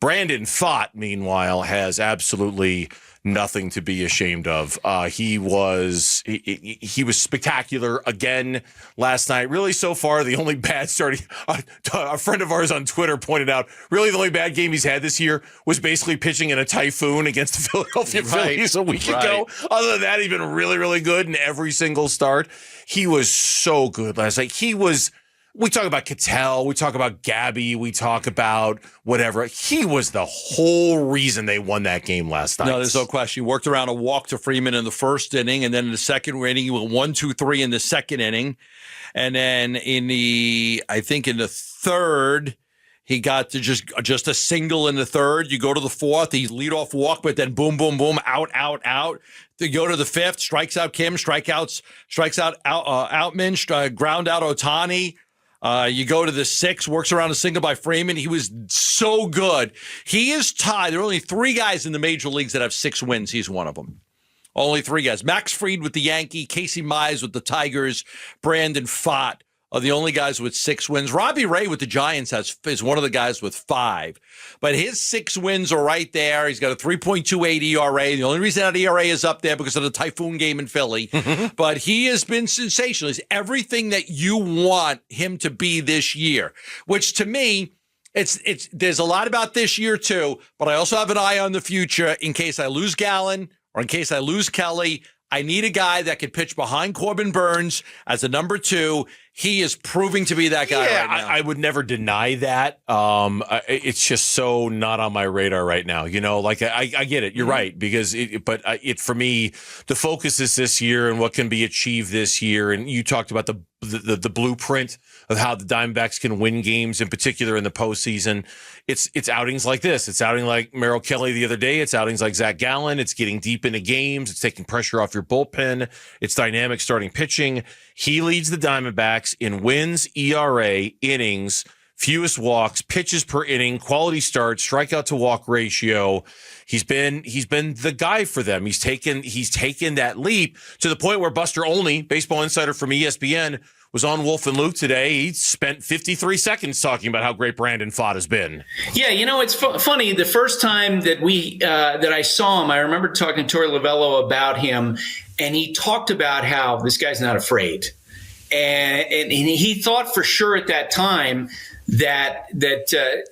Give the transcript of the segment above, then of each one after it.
Brandon Pfaadt, meanwhile, has absolutely nothing to be ashamed of. He was spectacular again last night. Really, so far, the only bad starting. A friend of ours on Twitter pointed out, really the only bad game he's had this year was basically pitching in a typhoon against the Philadelphia Phillies a week ago. Other than that, he's been really, really good in every single start. He was so good last night. We talk about Cattell, we talk about Gabby, we talk about whatever. He was the whole reason they won that game last night. No, there's no question. He worked around a walk to Freeman in the first inning, and then in the second inning, he went 1-2-3 in the second inning. And then in the third, he got to just a single in the third. You go to the fourth, he leadoff walk, but then boom, boom, boom, out. To go to the fifth, strikes out Kim, strikes out Outman, ground out Ohtani. You go to the sixth, works around a single by Freeman. He was so good. He is tied. There are only 3 guys in the major leagues that have 6 wins. He's one of them. Only 3 guys. Max Fried with the Yankee, Casey Mize with the Tigers, Brandon Pfaadt are the only guys with 6 wins. Robbie Ray with the Giants is one of the guys with 5. But his 6 wins are right there. He's got a 3.28 ERA. The only reason that ERA is up there because of the typhoon game in Philly. But he has been sensational. He's everything that you want him to be this year, which to me, there's a lot about this year too, but I also have an eye on the future in case I lose Gallen or in case I lose Kelly. I need a guy that could pitch behind Corbin Burns as a number 2. He is proving to be that guy right now. I would never deny that. It's just so not on my radar right now. You know, like I get it. You're right. Because for me, the focus is this year and what can be achieved this year. And you talked about the blueprint of how the Diamondbacks can win games, in particular in the postseason. It's outings like this. It's outing like Merrill Kelly the other day. It's outings like Zach Gallen. It's getting deep into games. It's taking pressure off your bullpen. It's dynamic starting pitching. He leads the Diamondbacks in wins, ERA, innings, fewest walks, pitches per inning, quality starts, strikeout to walk ratio. He's been the guy for them. He's taken that leap to the point where Buster Olney, baseball insider from ESPN, was on Wolf and Luke today. He spent 53 seconds talking about how great Brandon Pfaadt has been. Yeah, you know, it's funny. The first time that that I saw him, I remember talking to Torey Lovello about him, and he talked about how this guy's not afraid. And he thought for sure at that time that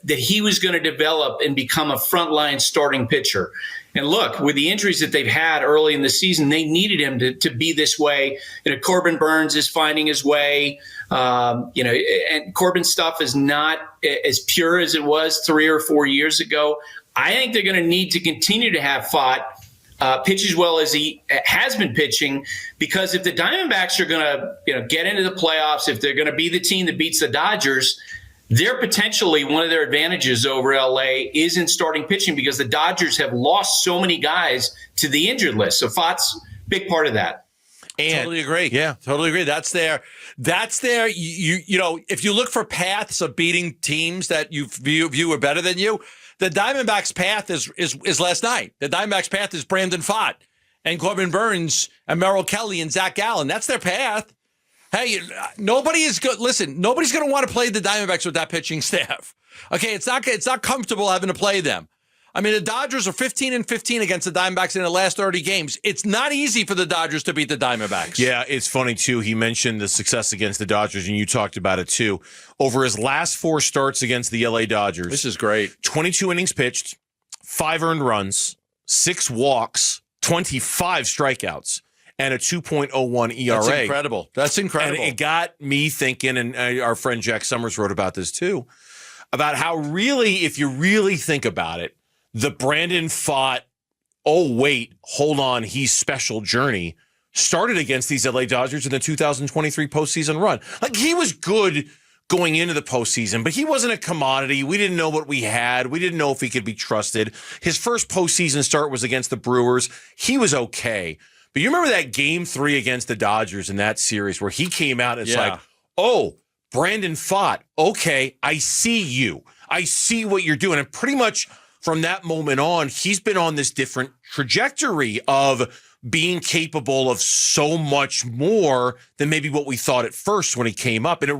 he was going to develop and become a frontline starting pitcher. And look, with the injuries that they've had early in the season, they needed him to be this way. You know, Corbin Burns is finding his way. And Corbin's stuff is not as pure as it was 3 or 4 years ago. I think they're going to need to continue to have Pfaadt pitch as well as he has been pitching, because if the Diamondbacks are going to get into the playoffs, if they're going to be the team that beats the Dodgers, they're potentially one of their advantages over LA is in starting pitching, because the Dodgers have lost so many guys to the injured list. So Pfaadt's a big part of that. And, totally agree. Yeah, totally agree. That's there. You know, if you look for paths of beating teams that you view are better than you, the Diamondbacks' path is last night. The Diamondbacks' path is Brandon Pfaadt and Corbin Burns and Merrill Kelly and Zach Gallen. That's their path. Hey, nobody is good. Listen, nobody's going to want to play the Diamondbacks with that pitching staff. Okay, it's not comfortable having to play them. I mean, the Dodgers are 15-15 against the Diamondbacks in the last 30 games. It's not easy for the Dodgers to beat the Diamondbacks. Yeah, it's funny, too. He mentioned the success against the Dodgers, and you talked about it, too. Over his last 4 starts against the LA Dodgers. This is great. 22 innings pitched, 5 earned runs, 6 walks, 25 strikeouts, and a 2.01 ERA. That's incredible. And it got me thinking, and our friend Jack Summers wrote about this, too, about how really, if you really think about it, the Brandon Pfaadt, oh, wait, hold on, he's special journey started against these LA Dodgers in the 2023 postseason run. Like, he was good going into the postseason, but he wasn't a commodity. We didn't know what we had. We didn't know if he could be trusted. His first postseason start was against the Brewers. He was okay. But you remember that game 3 against the Dodgers in that series where he came out and it's like, oh, Brandon Pfaadt, okay, I see you. I see what you're doing. And pretty much from that moment on, he's been on this different trajectory of being capable of so much more than maybe what we thought at first when he came up. And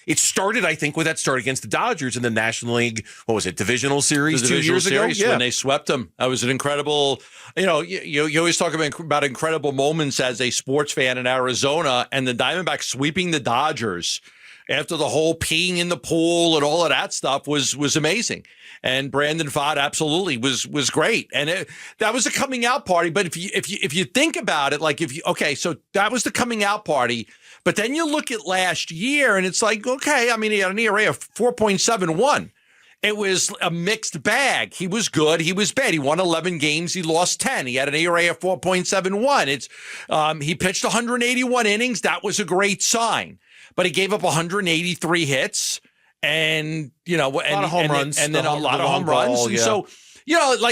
it started, I think, with that start against the Dodgers in the National League, what was it, Divisional Series the 2 years ago? Yeah. When they swept them. That was an incredible, you always talk about incredible moments as a sports fan in Arizona, and the Diamondbacks sweeping the Dodgers after the whole peeing in the pool and all of that stuff was amazing. And Brandon Pfaadt absolutely was great. And that was a coming out party. But if you think about it, so that was the coming out party. But then you look at last year and it's like, okay, I mean, he had an ERA of 4.71. It was a mixed bag. He was good. He was bad. He won 11 games. He lost 10. He had an ERA of 4.71. He pitched 181 innings. That was a great sign. But he gave up 183 hits and, a lot of home runs. And then a lot of home runs. And so,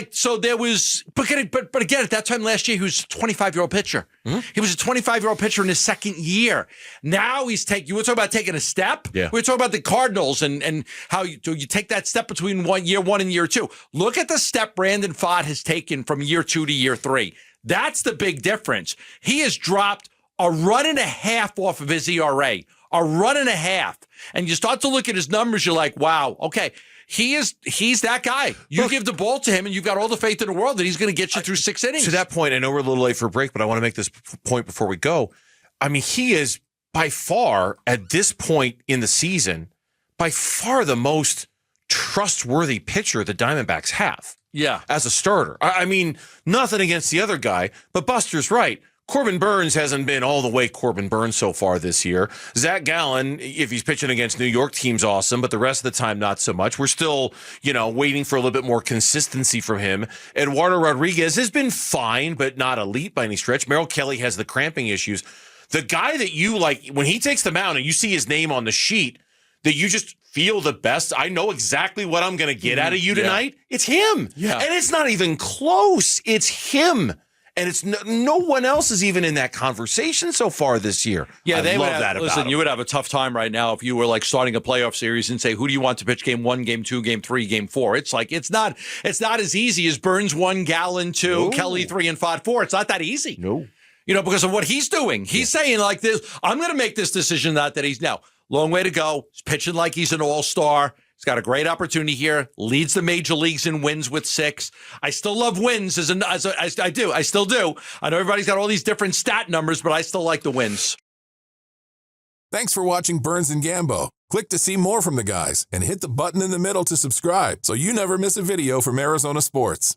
so there was, but again, at that time last year, he was a 25-year-old pitcher. Mm-hmm. He was a 25-year-old pitcher in his second year. Now you were talking about taking a step. Yeah. We were talking about the Cardinals and how you take that step between year one and year two. Look at the step Brandon Pfaadt has taken from year 2 to year 3. That's the big difference. He has dropped a run and a half off of his ERA. A run and a half. And you start to look at his numbers, you're like, wow, okay, he's that guy. You give the ball to him and you've got all the faith in the world that he's going to get you through 6 innings. To that point, I know we're a little late for a break, but I want to make this point before we go. I mean, he is by far, at this point in the season, by far the most trustworthy pitcher the Diamondbacks have. Yeah. As a starter. I mean, nothing against the other guy, but Buster's right. Corbin Burns hasn't been all the way Corbin Burns so far this year. Zach Gallen, if he's pitching against New York teams, awesome, but the rest of the time, not so much. We're still, waiting for a little bit more consistency from him. Eduardo Rodriguez has been fine, but not elite by any stretch. Merrill Kelly has the cramping issues. The guy that you like, when he takes the mound and you see his name on the sheet, that you just feel the best, I know exactly what I'm going to get out of you tonight. It's him. Yeah. And it's not even close. It's him. And it's no one else is even in that conversation so far this year. Yeah, I love that about him. You would have a tough time right now if you were like starting a playoff series and say, who do you want to pitch game 1, game 2, game 3, game 4? It's like it's not as easy as Burns 1, Gallen 2, Kelly 3, and Pfaadt 4. It's not that easy. No. Because of what he's doing. He's saying like this, I'm going to make this decision that he's now. Long way to go. He's pitching like he's an all-star. He's got a great opportunity here. Leads the major leagues in wins with 6. I still love wins I do. I still do. I know everybody's got all these different stat numbers, but I still like the wins. Thanks for watching Burns and Gambo. Click to see more from the guys and hit the button in the middle to subscribe so you never miss a video from Arizona sports.